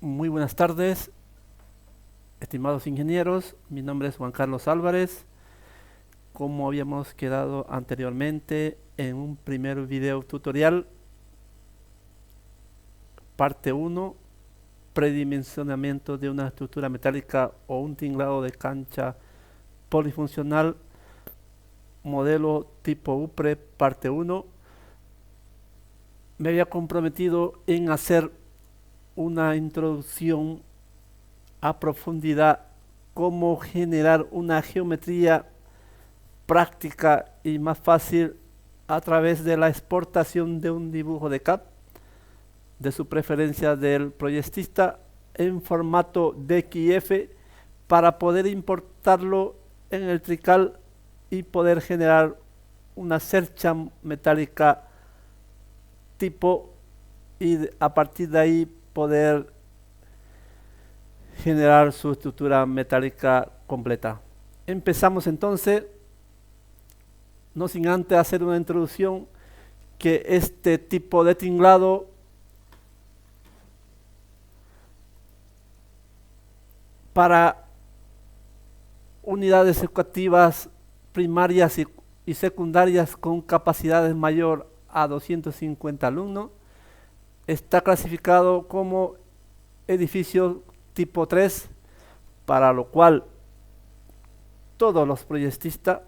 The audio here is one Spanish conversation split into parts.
Muy buenas tardes, estimados ingenieros. Mi nombre es Juan Carlos Álvarez. Como habíamos quedado anteriormente en un primer video tutorial, parte 1, predimensionamiento de una estructura metálica o un tinglado de cancha polifuncional, modelo tipo UPRE, parte 1. Me había comprometido en hacer una introducción a profundidad, cómo generar una geometría práctica y más fácil a través de la exportación de un dibujo de CAD de su preferencia del proyectista en formato DXF para poder importarlo en el Trical y poder generar una cercha metálica tipo y a partir de ahí poder generar su estructura metálica completa. Empezamos entonces, no sin antes hacer una introducción, que este tipo de tinglado para unidades educativas primarias y secundarias con capacidades mayor a 250 alumnos está clasificado como edificio tipo 3, para lo cual todos los proyectistas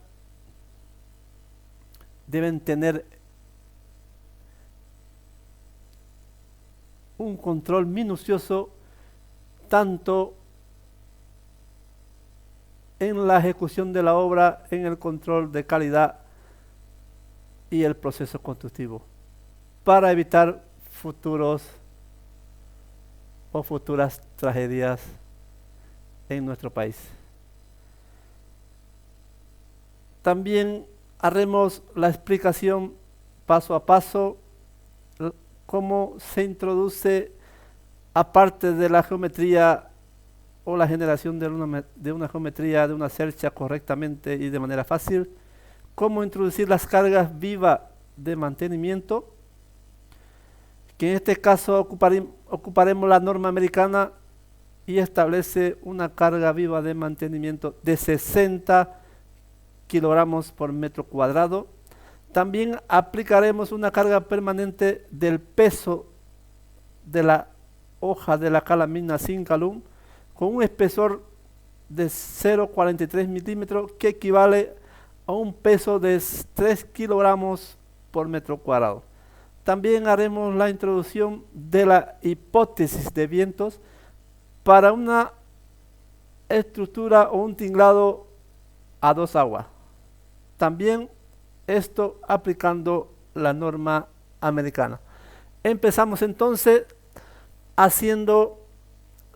deben tener un control minucioso tanto en la ejecución de la obra, en el control de calidad y el proceso constructivo, para evitar futuros o futuras tragedias en nuestro país. También haremos la explicación paso a paso, cómo se introduce, aparte de la geometría o la generación de una geometría, de una cercha correctamente y de manera fácil, cómo introducir las cargas vivas de mantenimiento, que en este caso ocuparemos la norma americana y establece una carga viva de mantenimiento de 60 kilogramos por metro cuadrado. También aplicaremos una carga permanente del peso de la hoja de la calamina sin calum con un espesor de 0,43 milímetros, que equivale a un peso de 3 kilogramos por metro cuadrado. También haremos la introducción de la hipótesis de vientos para una estructura o un tinglado a dos aguas. También esto aplicando la norma americana. Empezamos entonces haciendo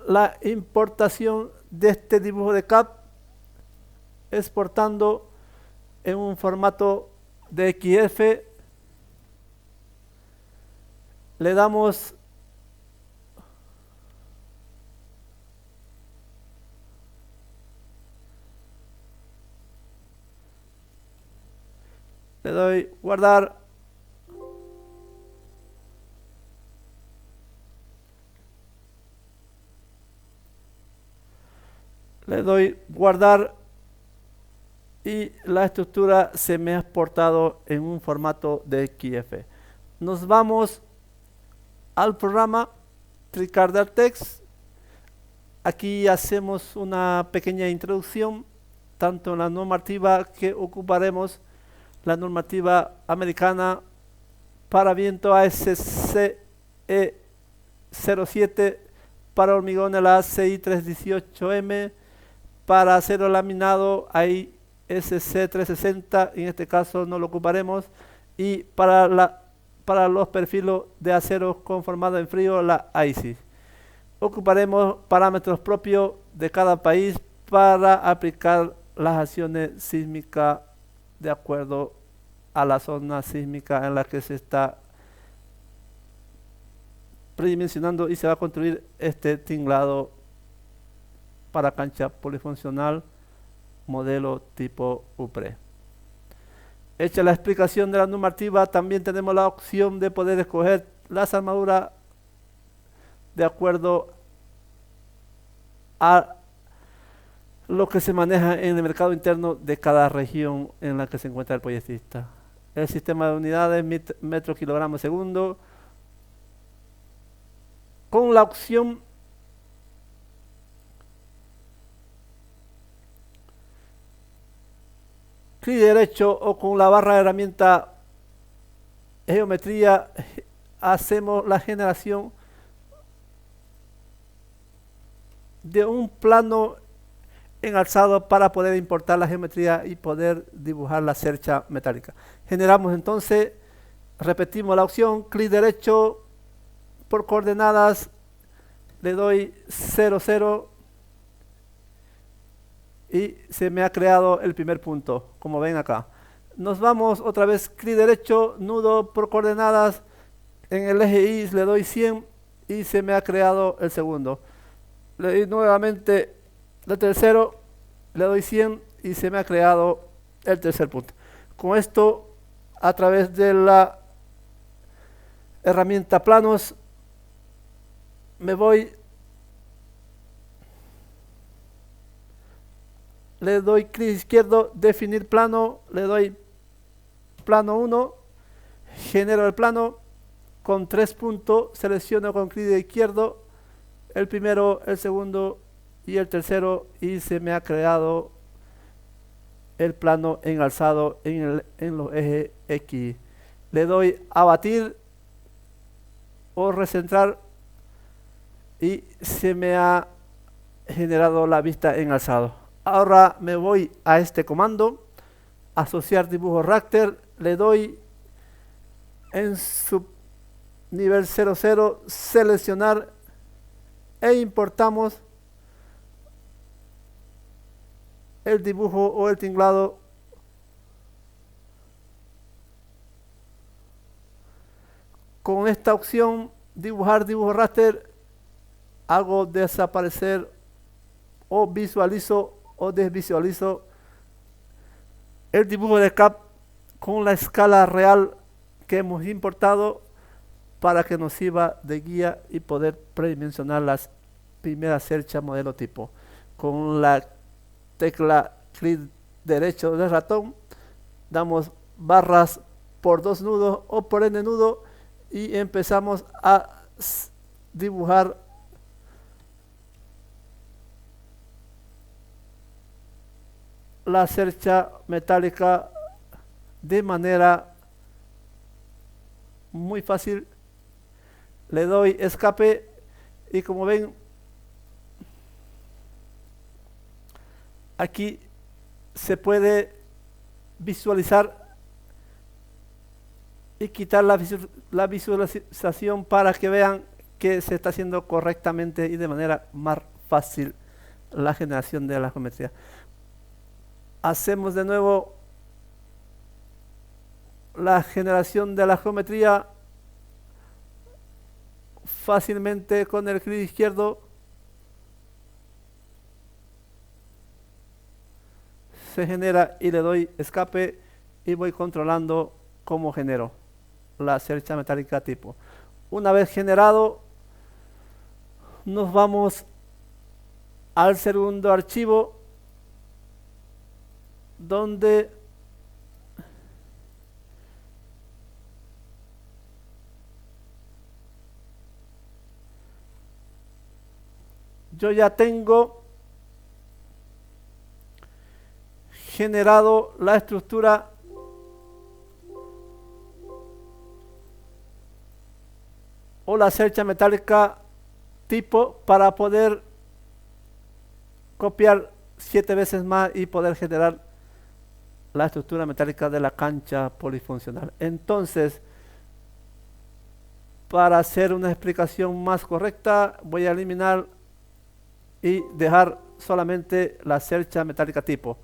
la importación de este dibujo de CAD, exportando en un formato de XF. Le damos le doy guardar, le doy guardar y la estructura se me ha exportado en un formato de XF. Nos vamos al programa TriCAD Text. Aquí hacemos una pequeña introducción, tanto en la normativa que ocuparemos, la normativa americana para viento ASCE 07, para hormigón la ACI 318M, para acero laminado hay SC 360, en este caso no lo ocuparemos, y para los perfiles de acero conformado en frío, la IC. Ocuparemos parámetros propios de cada país para aplicar las acciones sísmicas de acuerdo a la zona sísmica en la que se está predimensionando y se va a construir este tinglado para cancha polifuncional modelo tipo UPRE. Hecha la explicación de la normativa, también tenemos la opción de poder escoger las armaduras de acuerdo a lo que se maneja en el mercado interno de cada región en la que se encuentra el proyectista. El sistema de unidades metro kilogramo segundo, con la opción clic derecho o con la barra de herramienta geometría hacemos la generación de un plano en alzado para poder importar la geometría y poder dibujar la cercha metálica. Generamos entonces, repetimos la opción, clic derecho por coordenadas, le doy 0, 0 y se me ha creado el primer punto, como ven acá. Nos vamos otra vez, clic derecho, nudo por coordenadas, en el eje Y le doy 100 y se me ha creado el segundo. Le doy nuevamente el tercero, le doy 100 y se me ha creado el tercer punto. Con esto, a través de la herramienta planos, me voy, le doy clic izquierdo, definir plano, le doy plano 1, genero el plano con 3 puntos, selecciono con clic izquierdo el primero, el segundo y el tercero y se me ha creado el plano en alzado en los ejes X. Le doy a batir o recentrar y se me ha generado la vista en alzado. Ahora me voy a este comando, asociar dibujo raster, le doy en su nivel 00, seleccionar e importamos el dibujo o el tinglado con esta opción dibujar dibujo raster. Hago desaparecer o visualizo o desvisualizo el dibujo de CAP con la escala real que hemos importado para que nos sirva de guía y poder predimensionar las primeras cerchas modelo tipo. Con la tecla clic derecho del ratón damos barras por 2 nudos o por n nudo y empezamos a dibujar la cercha metálica de manera muy fácil. Le doy escape y como ven aquí se puede visualizar y quitar la visualización para que vean que se está haciendo correctamente y de manera más fácil la generación de la geometría. Hacemos de nuevo la generación de la geometría fácilmente con el clic izquierdo. Se genera y le doy escape y voy controlando cómo genero la cercha metálica tipo. Una vez generado, nos vamos al segundo archivo donde yo ya tengo generado la estructura o la cercha metálica tipo para poder copiar 7 veces más y poder generar la estructura metálica de la cancha polifuncional. Entonces, para hacer una explicación más correcta, voy a eliminar y dejar solamente la cercha metálica tipo.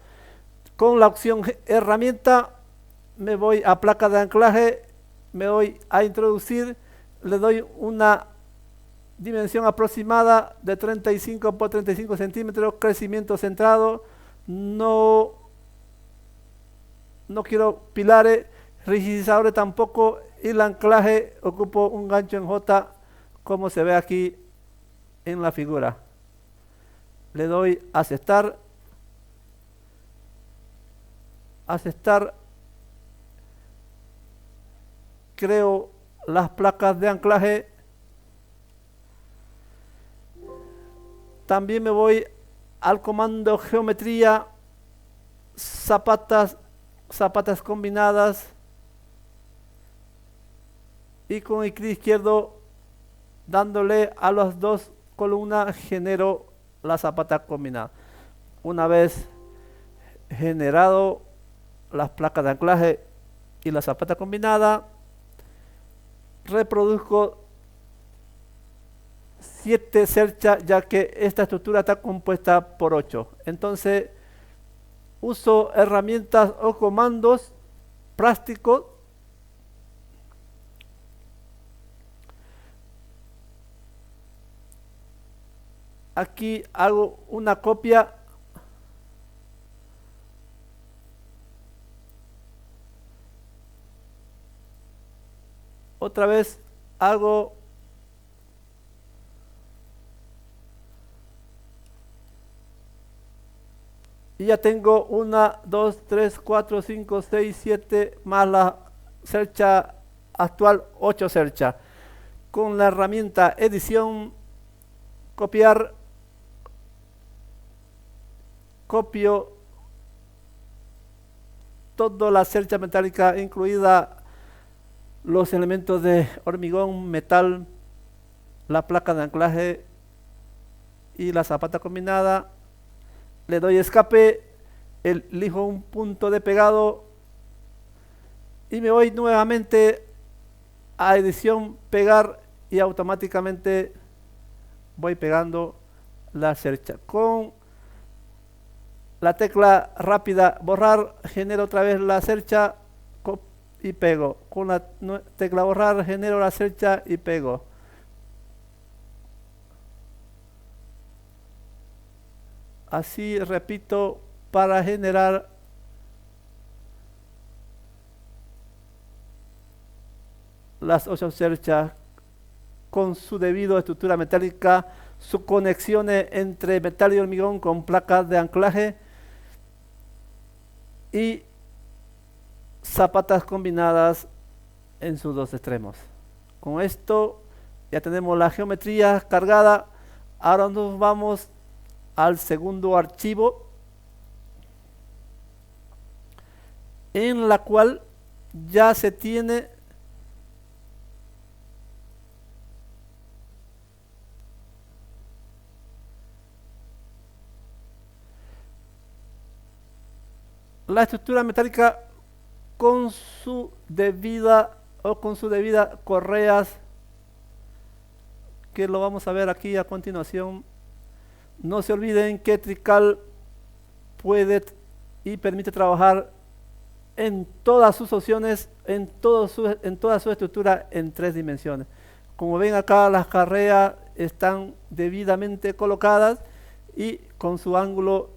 Con la opción herramienta me voy a placa de anclaje, me voy a introducir, le doy una dimensión aproximada de 35 por 35 centímetros, crecimiento centrado, no quiero pilares, rigidizadores tampoco, y el anclaje ocupo un gancho en J como se ve aquí en la figura. le doy aceptar, aceptar, creo las placas de anclaje. También me voy al comando geometría, zapatas combinadas, y con el clic izquierdo dándole a las dos columnas genero la zapata combinada. Una vez generado las placas de anclaje y la zapata combinada, reproduzco 7 cerchas, ya que esta estructura está compuesta por 8. Entonces uso herramientas o comandos prácticos aquí. Hago una copia otra vez, hago y ya tengo 1, 2, 3, 4, 5, 6, 7 más la cercha actual, 8 cerchas. Con la herramienta edición, copiar, copio toda la cercha metálica, incluida los elementos de hormigón, metal, la placa de anclaje y la zapata combinada. Le doy escape, elijo un punto de pegado y me voy nuevamente a edición, pegar, y automáticamente voy pegando la cercha. Con la tecla rápida borrar, genero otra vez la cercha y pego. Con la tecla borrar, genero la cercha y pego. Así repito para generar las 8 cerchas con su debido estructura metálica, sus conexiones entre metal y hormigón con placas de anclaje y zapatas combinadas en sus dos extremos. Con esto ya tenemos la geometría cargada. Ahora nos vamos al segundo archivo, en la cual ya se tiene la estructura metálica con su debida correas, que lo vamos a ver aquí a continuación. No se olviden que Trical puede y permite trabajar en todas sus opciones, en toda su estructura en 3 dimensiones. Como ven acá, las correas están debidamente colocadas y con su ángulo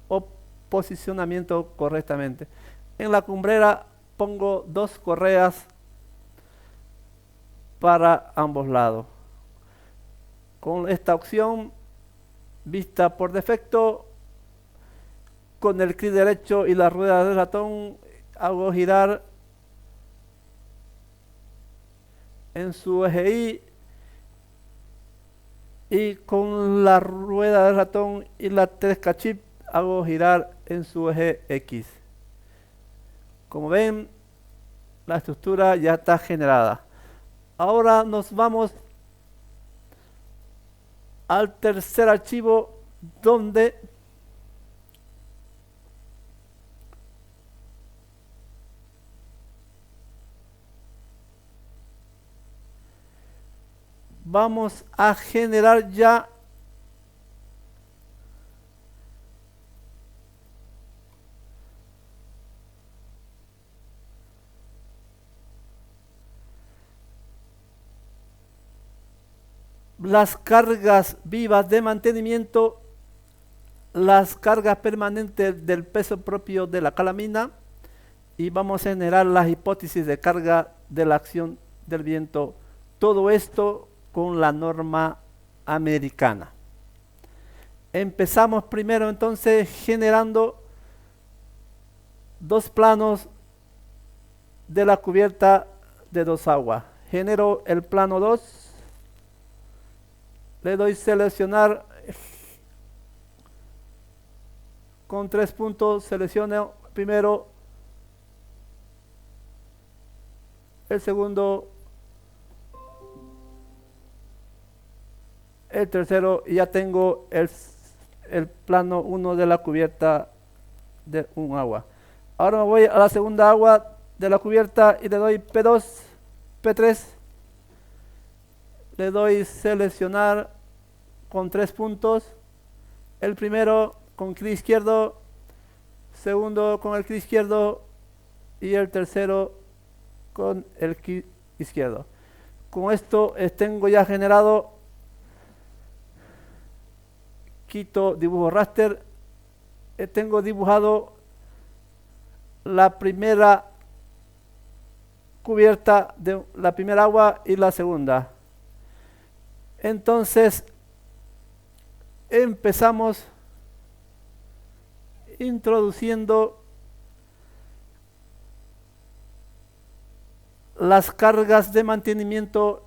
o posicionamiento correctamente. En la cumbrera pongo 2 correas para ambos lados. Con esta opción vista por defecto, con el clic derecho y la rueda del ratón hago girar en su eje y con la rueda del ratón y la tecla Shift hago girar en su eje X. Como ven, la estructura ya está generada. Ahora nos vamos al tercer archivo, donde vamos a generar ya las cargas vivas de mantenimiento, las cargas permanentes del peso propio de la calamina, y vamos a generar las hipótesis de carga de la acción del viento. Todo esto con la norma americana. Empezamos primero entonces generando dos planos de la cubierta de dos aguas. Genero el plano 2, le doy seleccionar con 3 puntos, selecciono primero, el segundo, el tercero, y ya tengo el plano 1 de la cubierta de un agua. Ahora me voy a la segunda agua de la cubierta y le doy P2, P3, le doy seleccionar con 3 puntos, el primero con clic izquierdo, segundo con el clic izquierdo y el tercero con el clic izquierdo. Con esto tengo ya generado, quito dibujo raster, tengo dibujado la primera cubierta de la primera agua y la segunda. Entonces empezamos introduciendo las cargas de mantenimiento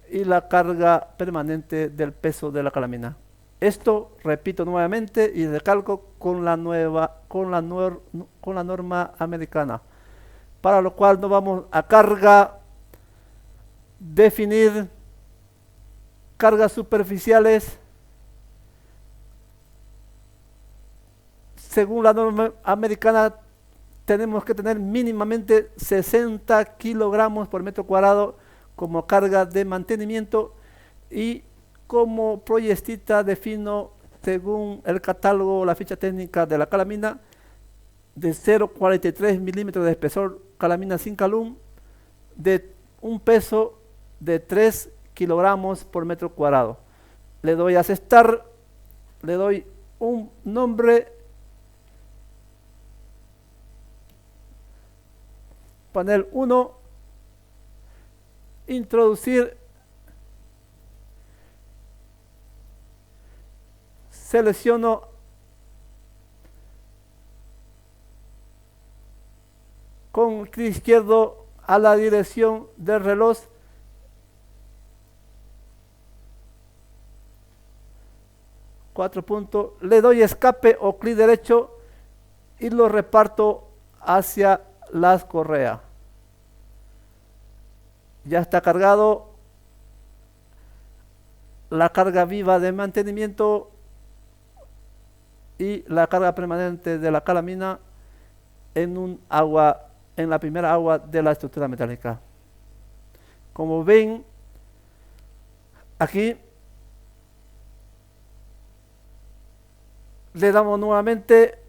y la carga permanente del peso de la calamina. Esto, repito nuevamente y recalco, con la norma americana, para lo cual nos vamos a carga, definir cargas superficiales según la norma americana. Tenemos que tener mínimamente 60 kilogramos por metro cuadrado como carga de mantenimiento, y como proyectista defino, según el catálogo o la ficha técnica de la calamina, de 0,43 milímetros de espesor, calamina sin calum, de un peso de 3 kilogramos por metro cuadrado. Le doy a aceptar, le doy un nombre, panel 1, introducir, selecciono con clic izquierdo a la dirección del reloj, cuatro puntos, le doy escape o clic derecho y lo reparto hacia las correas. Ya está cargado la carga viva de mantenimiento y la carga permanente de la calamina en la primera agua de la estructura metálica. Como ven, aquí le damos nuevamente,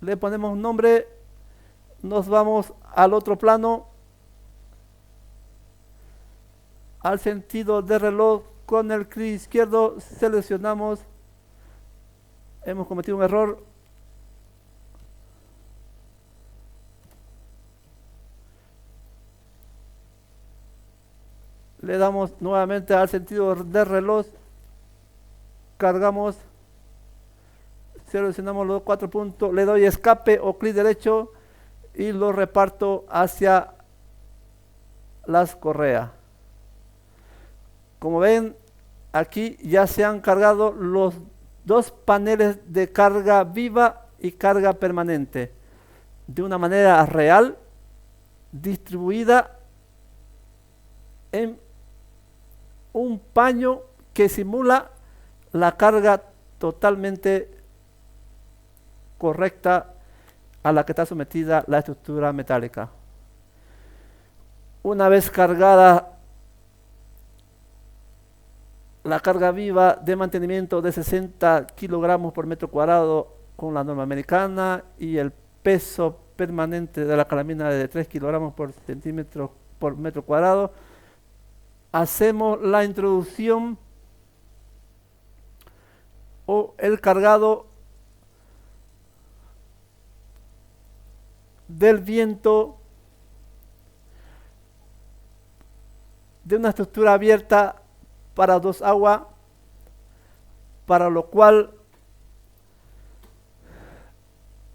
le ponemos un nombre, nos vamos al otro plano, al sentido de reloj, con el clic izquierdo seleccionamos, hemos cometido un error, le damos nuevamente al sentido de reloj, cargamos, seleccionamos los 4 puntos, le doy escape o clic derecho y lo reparto hacia las correas. Como ven, aquí ya se han cargado los dos paneles de carga viva y carga permanente de una manera real, distribuida en un paño que simula la carga totalmente correcta a la que está sometida la estructura metálica. Una vez cargada la carga viva de mantenimiento de 60 kilogramos por metro cuadrado con la norma americana y el peso permanente de la calamina de 3 kilogramos por centímetro por metro cuadrado, hacemos la introducción o el cargado del viento de una estructura abierta para dos aguas, para lo cual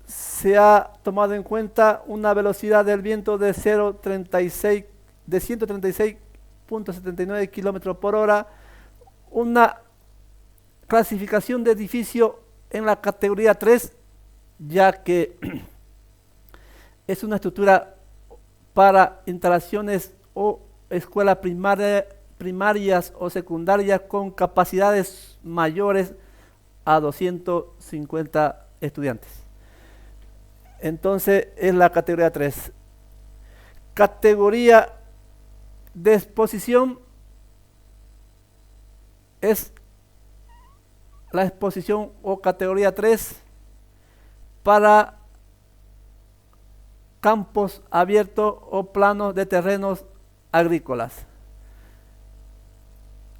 se ha tomado en cuenta una velocidad del viento de 136.79 kilómetros por hora, una clasificación de edificio en la categoría 3, ya que es una estructura para instalaciones o escuelas primarias o secundarias con capacidades mayores a 250 estudiantes. Entonces es la categoría 3. Categoría de exposición es la exposición o categoría 3 para campos abiertos o planos de terrenos agrícolas.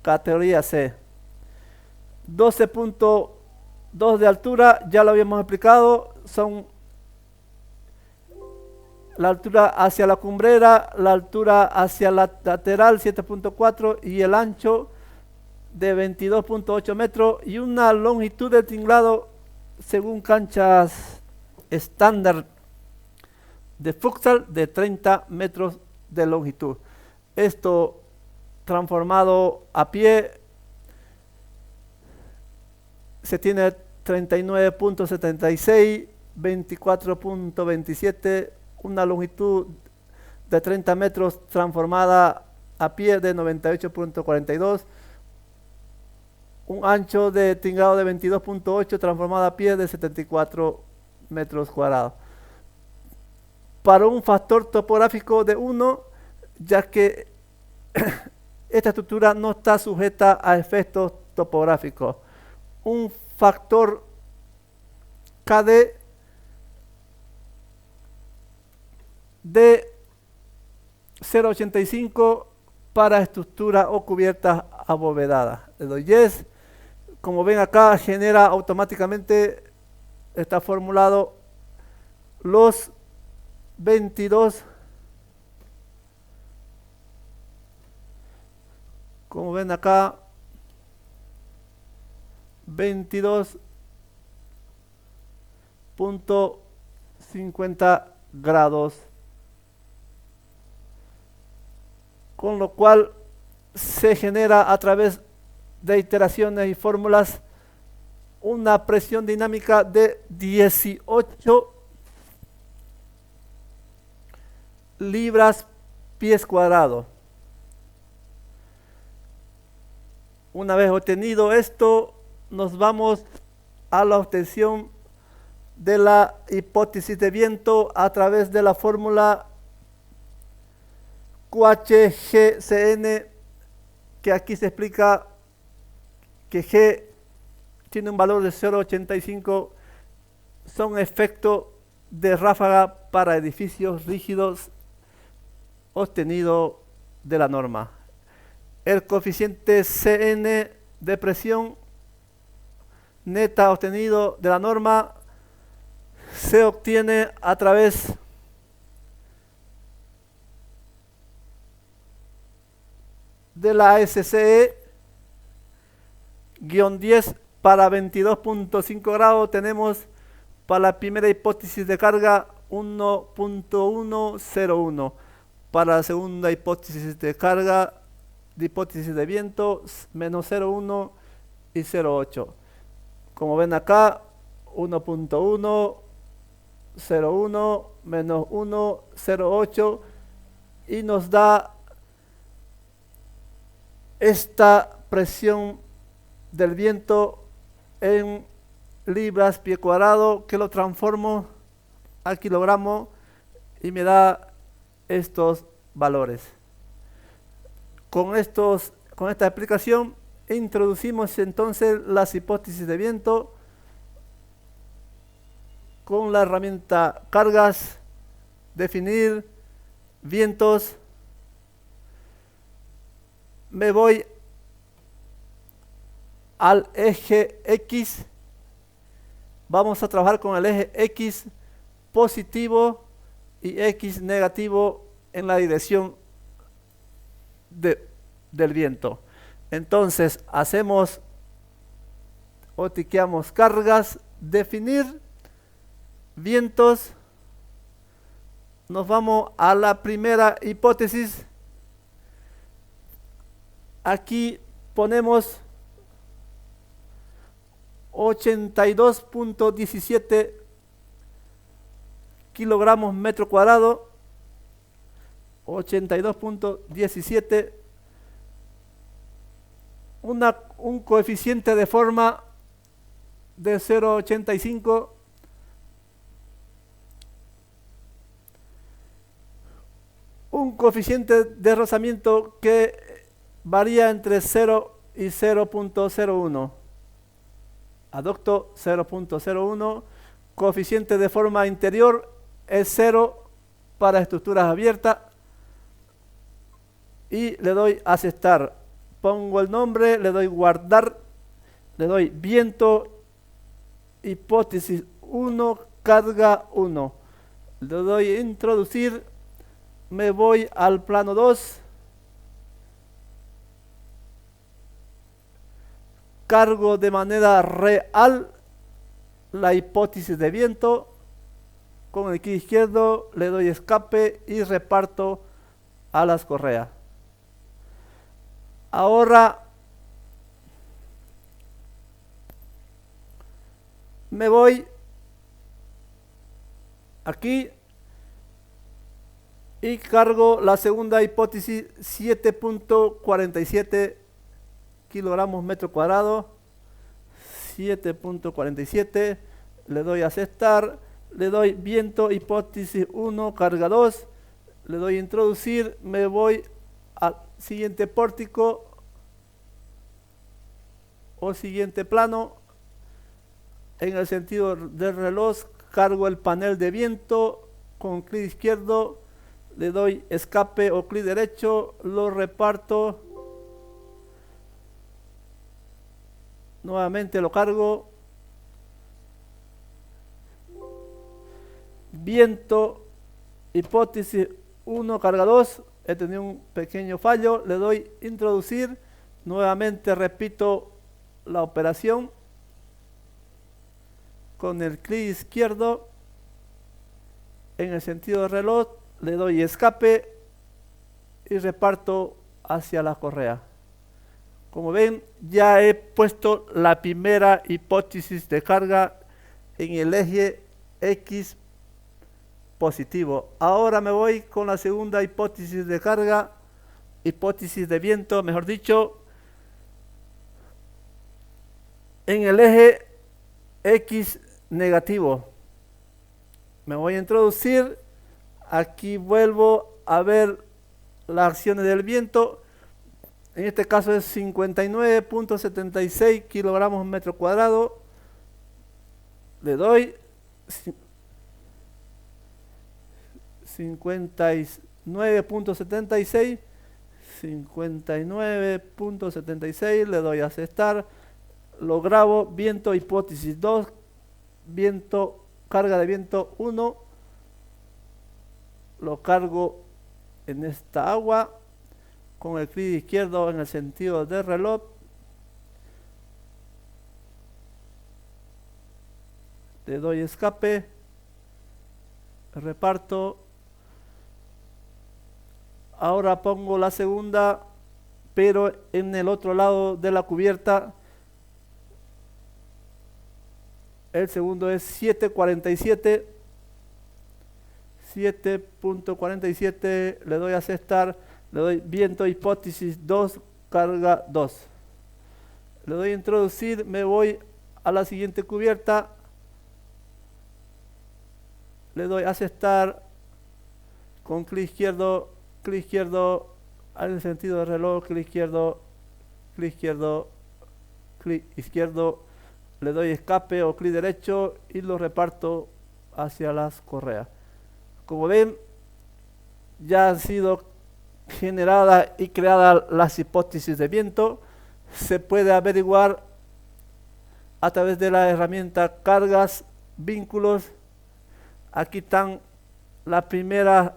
Categoría C. 12.2 de altura, ya lo habíamos explicado, son la altura hacia la cumbrera, la altura hacia la lateral 7.4 y el ancho de 22.8 metros y una longitud de tinglado según canchas estándar de futsal de 30 metros de longitud. Esto transformado a pie se tiene 39.76, 24.27, una longitud de 30 metros transformada a pie de 98.42, un ancho de tinglado de 22.8 transformada a pie de 74 metros cuadrados. Para un factor topográfico de 1, ya que esta estructura no está sujeta a efectos topográficos. Un factor KD de 0.85 para estructuras o cubiertas abovedadas. Le doy yes. Como ven acá, genera automáticamente, está formulado los 22. Como ven acá, 22.50 grados, con lo cual se genera a través de iteraciones y fórmulas una presión dinámica de 18 libras pies cuadrados. Una vez obtenido esto, nos vamos a la obtención de la hipótesis de viento a través de la fórmula QHGCN, que aquí se explica que G tiene un valor de 0.85, son efectos de ráfaga para edificios rígidos obtenido de la norma. El coeficiente CN de presión neta obtenido de la norma se obtiene a través de la ASCE -10 para 22.5 grados. Tenemos para la primera hipótesis de carga 1.101. Para la segunda hipótesis de carga, de hipótesis de viento, menos 0.1 y 0.8. Como ven acá, 1.1, 0.1, menos 1, 0.8, y nos da esta presión del viento en libras pie cuadrado, que lo transformo a kilogramo y me da estos valores. Con esta explicación introducimos entonces las hipótesis de viento con la herramienta cargas, definir vientos. Me voy al eje X. Vamos a trabajar con el eje X positivo y X negativo en la dirección del viento. Entonces hacemos o tiqueamos cargas, definir vientos. Nos vamos a la primera hipótesis. Aquí ponemos 82.17 kilogramos metro cuadrado. 82.17, un coeficiente de forma de 0,85, un coeficiente de rozamiento que varía entre 0 y 0.01, aducto 0.01, coeficiente de forma interior es 0 para estructuras abiertas, y le doy aceptar, pongo el nombre, le doy guardar, le doy viento, hipótesis 1, carga 1, le doy introducir, me voy al plano 2, cargo de manera real la hipótesis de viento, con el clic izquierdo le doy escape y reparto a las correas. Ahora me voy aquí y cargo la segunda hipótesis, 7.47 kilogramos metro cuadrado, 7.47, le doy aceptar, le doy viento, hipótesis 1, carga 2, le doy introducir, me voy al siguiente pórtico o siguiente plano. En el sentido del reloj cargo el panel de viento, con clic izquierdo le doy escape o clic derecho, lo reparto, nuevamente lo cargo, viento, hipótesis 1, carga 2, he tenido un pequeño fallo, le doy introducir, nuevamente repito la operación, con el clic izquierdo en el sentido del reloj le doy escape y reparto hacia la correa. Como ven, ya he puesto la primera hipótesis de carga en el eje X positivo. Ahora me voy con la segunda hipótesis de carga, hipótesis de viento, mejor dicho, en el eje X negativo. Me voy a introducir, aquí vuelvo a ver las acciones del viento, en este caso es 59.76 kilogramos metro cuadrado, le doy 59.76, le doy a aceptar, lo grabo, viento, hipótesis 2, viento, carga de viento 1, lo cargo en esta agua, con el clic izquierdo en el sentido del reloj, le doy escape, reparto. Ahora pongo la segunda, pero en el otro lado de la cubierta. El segundo es 7.47, le doy a aceptar, le doy viento, hipótesis 2, carga 2. Le doy a introducir, me voy a la siguiente cubierta, le doy a aceptar, con clic izquierdo, en el sentido del reloj, clic izquierdo, clic izquierdo, le doy escape o clic derecho y lo reparto hacia las correas. Como ven, ya han sido generadas y creadas las hipótesis de viento. Se puede averiguar a través de la herramienta cargas, vínculos. Aquí están las primeras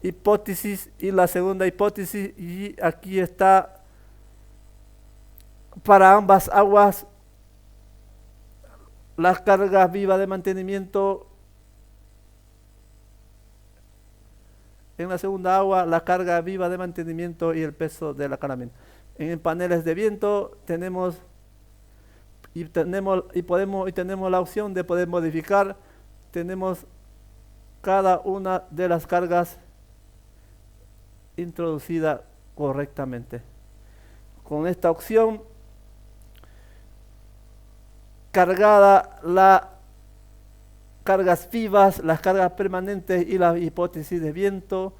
hipótesis y la segunda hipótesis, y aquí está para ambas aguas las cargas vivas de mantenimiento. En la segunda agua, la carga viva de mantenimiento y el peso del aclaramiento. En paneles de viento tenemos la opción de poder modificar. Tenemos cada una de las cargas introducida correctamente. Con esta opción, cargada las cargas vivas, las cargas permanentes y la hipótesis de viento,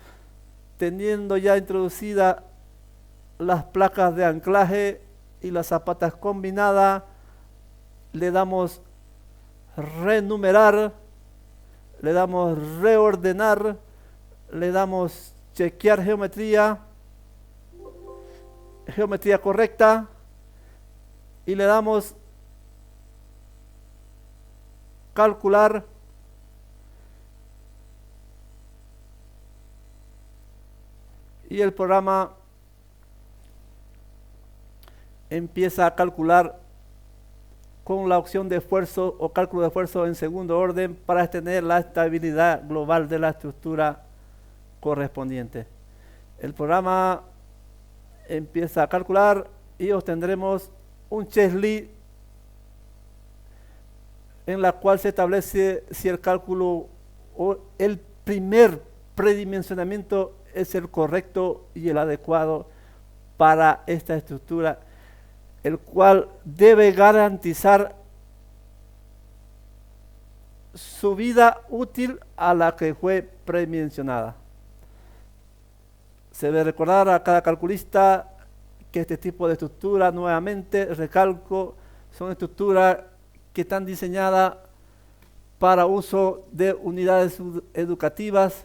teniendo ya introducidas las placas de anclaje y las zapatas combinadas, le damos renumerar, le damos reordenar, le damos chequear geometría correcta, y le damos calcular, y el programa empieza a calcular con la opción de esfuerzo o cálculo de esfuerzo en segundo orden para obtener la estabilidad global de la estructura correspondiente. El programa empieza a calcular y obtendremos un checklist en la cual se establece si el cálculo o el primer predimensionamiento es el correcto y el adecuado para esta estructura, el cual debe garantizar su vida útil a la que fue predimensionada. Se debe recordar a cada calculista que este tipo de estructuras, nuevamente recalco, son estructuras que están diseñadas para uso de unidades educativas,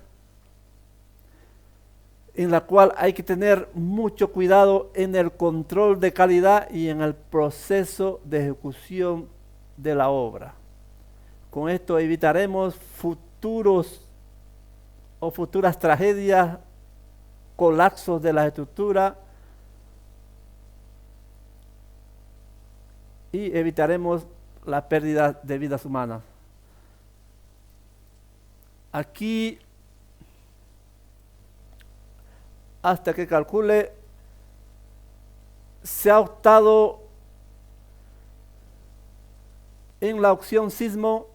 en la cual hay que tener mucho cuidado en el control de calidad y en el proceso de ejecución de la obra. Con esto evitaremos futuras tragedias, colapsos de la estructura, y evitaremos la pérdida de vidas humanas. Aquí, hasta que calcule, se ha optado en la opción sismo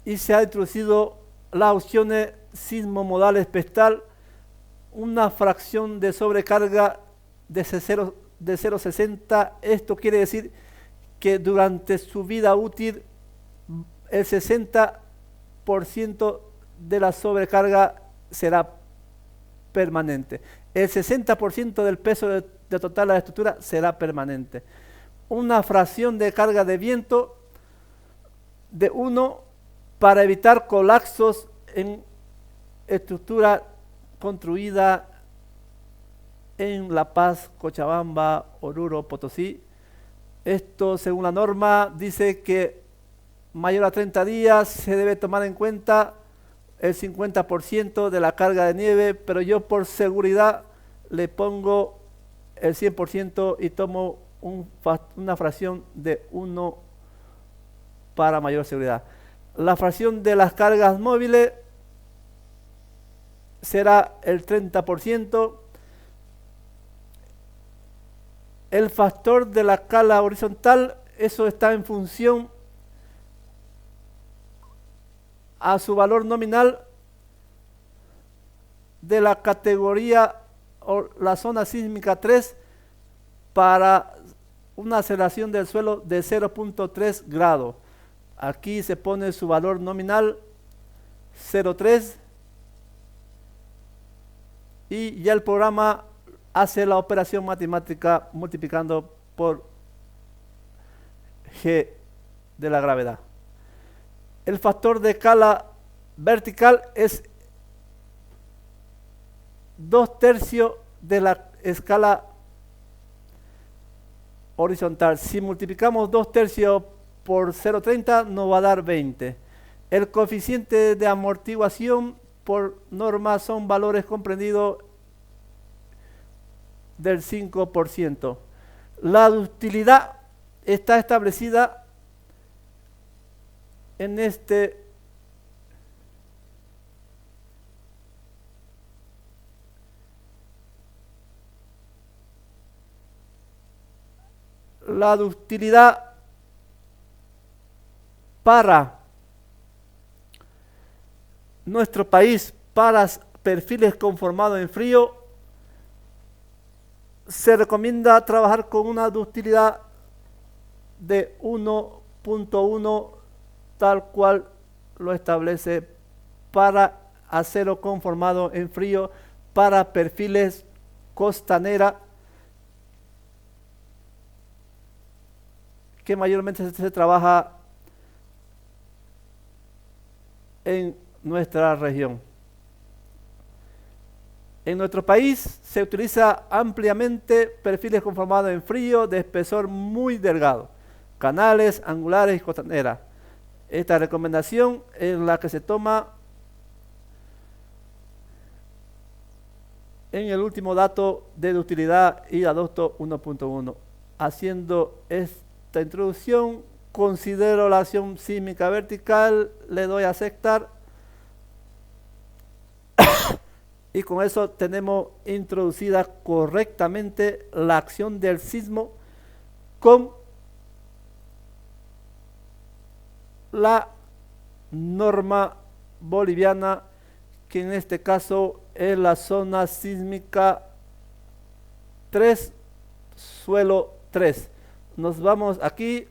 y se ha introducido las opciones sismo modal espectral, una fracción de sobrecarga de 0,60. Esto quiere decir que durante su vida útil el 60% de la sobrecarga será permanente. El 60% del peso de total de la estructura será permanente. Una fracción de carga de viento de 1 para evitar colapsos en estructura construida en La Paz, Cochabamba, Oruro, Potosí. Esto, según la norma, dice que mayor a 30 días se debe tomar en cuenta el 50% de la carga de nieve, pero yo por seguridad le pongo el 100% y tomo una fracción de 1 para mayor seguridad. La fracción de las cargas móviles será el 30%. El factor de la escala horizontal, eso está en función a su valor nominal de la categoría o la zona sísmica 3 para una aceleración del suelo de 0.3 grados. Aquí se pone su valor nominal 0.3 y ya el programa hace la operación matemática multiplicando por G de la gravedad. El factor de escala vertical es 2/3 de la escala horizontal. Si multiplicamos 2/3 por 0.30 nos va a dar 20. El coeficiente de amortiguación por norma son valores comprendidos del 5%. La ductilidad está establecida en la ductilidad para nuestro país, para perfiles conformados en frío, se recomienda trabajar con una ductilidad de 1.1 tal cual lo establece para acero conformado en frío para perfiles costanera, que mayormente se trabaja en nuestra región. En nuestro país se utiliza ampliamente perfiles conformados en frío de espesor muy delgado, canales, angulares y costaneras. Esta recomendación es la que se toma en el último dato de ductilidad y adopto 1.1. Haciendo esta introducción, considero la acción sísmica vertical, le doy a aceptar. Y con eso tenemos introducida correctamente la acción del sismo con la norma boliviana, que en este caso es la zona sísmica 3, suelo 3. Nos vamos aquí.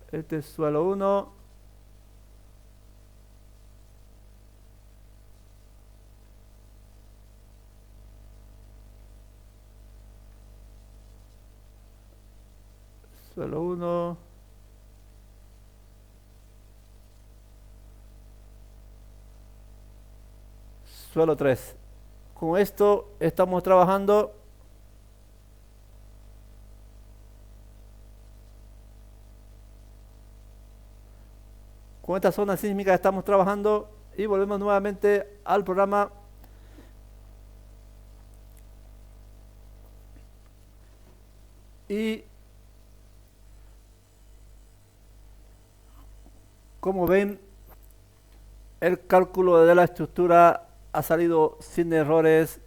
Este es suelo 1. Suelo 1. Suelo 3. Con esto estamos trabajando con esta zona sísmica, estamos trabajando y volvemos nuevamente al programa. Y como ven, el cálculo de la estructura ha salido sin errores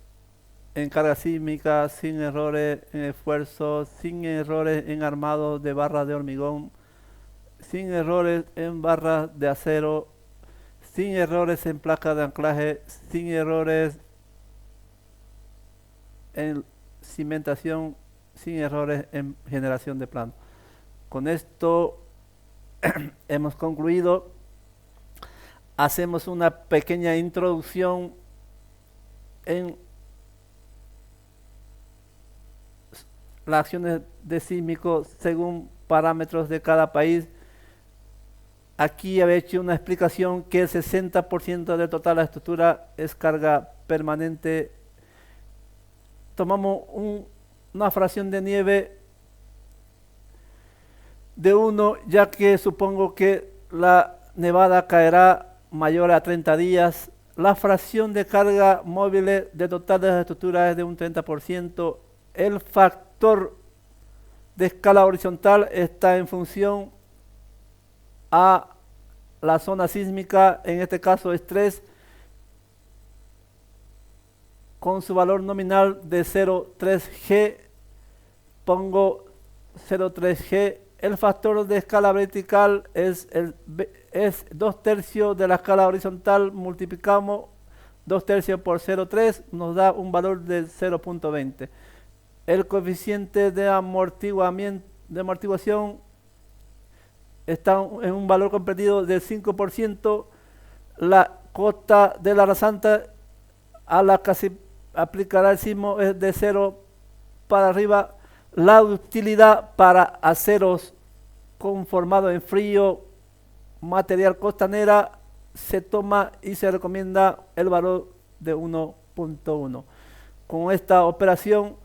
en carga sísmica, sin errores en esfuerzo, sin errores en armado de barras de hormigón, sin errores en barras de acero, sin errores en placas de anclaje, sin errores en cimentación, sin errores en generación de plano. Con esto hemos concluido. Hacemos una pequeña introducción en las acciones de sísmico según parámetros de cada país. Aquí había hecho una explicación que el 60% del total de la estructura es carga permanente. Tomamos una fracción de nieve de 1, ya que supongo que la nevada caerá mayor a 30 días. La fracción de carga móvil de total de la estructura es de un 30%. El factor de escala horizontal está en función a la zona sísmica, en este caso es 3, con su valor nominal de 0,3G, pongo 0,3G. El factor de escala vertical es 2/3 de la escala horizontal, multiplicamos 2/3 por 0,3, nos da un valor de 0.20. El coeficiente de amortiguación está en un valor comprendido del 5%. La cota de la rasante a la que se aplicará el sismo es de 0 para arriba. La utilidad para aceros conformados en frío, material costanera, se toma y se recomienda el valor de 1.1. con esta operación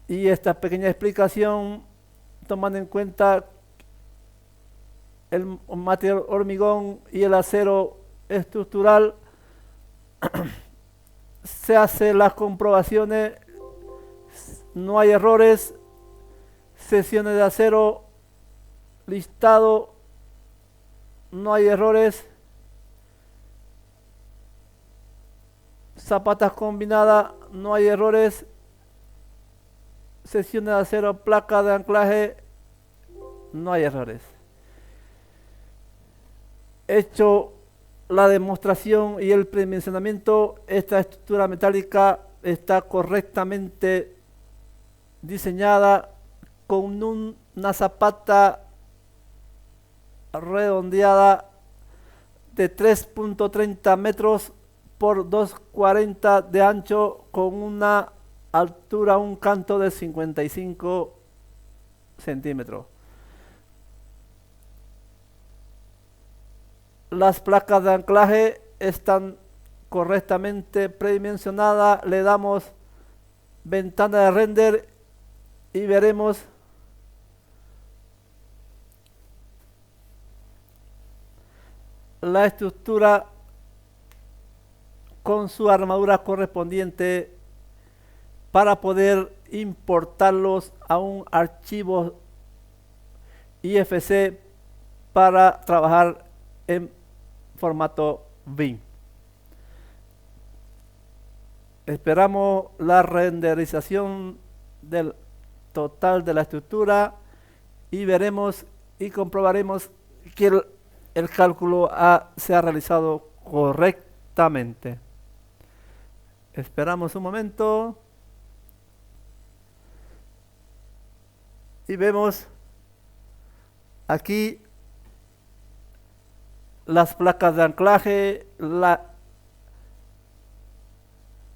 y esta pequeña explicación, tomando en cuenta el material hormigón y el acero estructural, se hacen las comprobaciones, no hay errores, secciones de acero, listado, no hay errores, zapatas combinadas, no hay errores, secciones de acero, placa de anclaje, no hay errores. Hecho la demostración y el predimensionamiento, esta estructura metálica está correctamente diseñada con una zapata redondeada de 3.30 metros por 2.40 de ancho, con una altura, un canto de 55 centímetros. Las placas de anclaje están correctamente predimensionadas. Le damos ventana de render y veremos la estructura con su armadura correspondiente para poder importarlos a un archivo IFC para trabajar en formato BIM. Esperamos la renderización del total de la estructura y veremos y comprobaremos que el cálculo se ha realizado correctamente. Esperamos un momento y vemos aquí las placas de anclaje,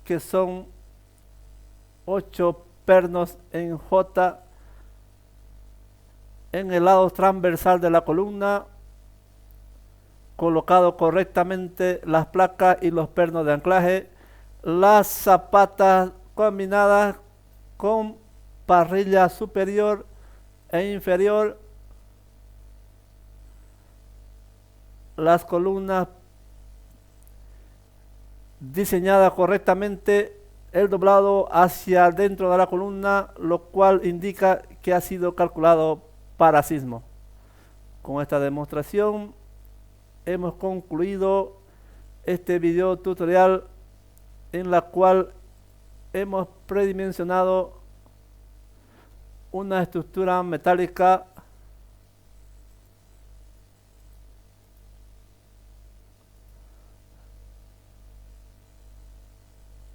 que son 8 pernos en J en el lado transversal de la columna, colocado correctamente las placas y los pernos de anclaje, las zapatas combinadas con parrilla superior e inferior, las columnas diseñadas correctamente, el doblado hacia dentro de la columna, lo cual indica que ha sido calculado para sismo. Con esta demostración hemos concluido este video tutorial en la cual hemos predimensionado una estructura metálica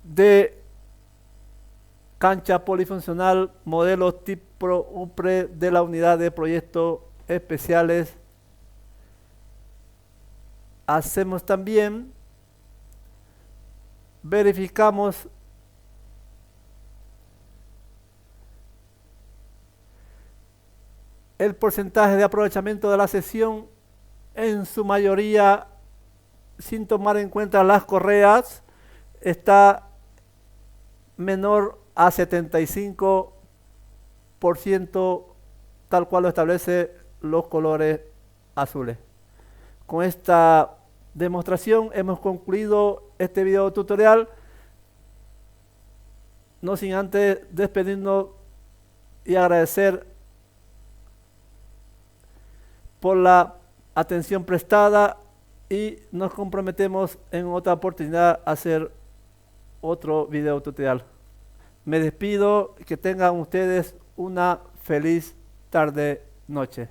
de cancha polifuncional modelo tipo UPRE de la unidad de proyectos especiales. Hacemos también, verificamos el porcentaje de aprovechamiento de la sesión, en su mayoría sin tomar en cuenta las correas, está menor a 75%, tal cual lo establece los colores azules. Con esta demostración hemos concluido este video tutorial, no sin antes despedirnos y agradecer por la atención prestada, y nos comprometemos en otra oportunidad a hacer otro video tutorial. Me despido, que tengan ustedes una feliz tarde, noche.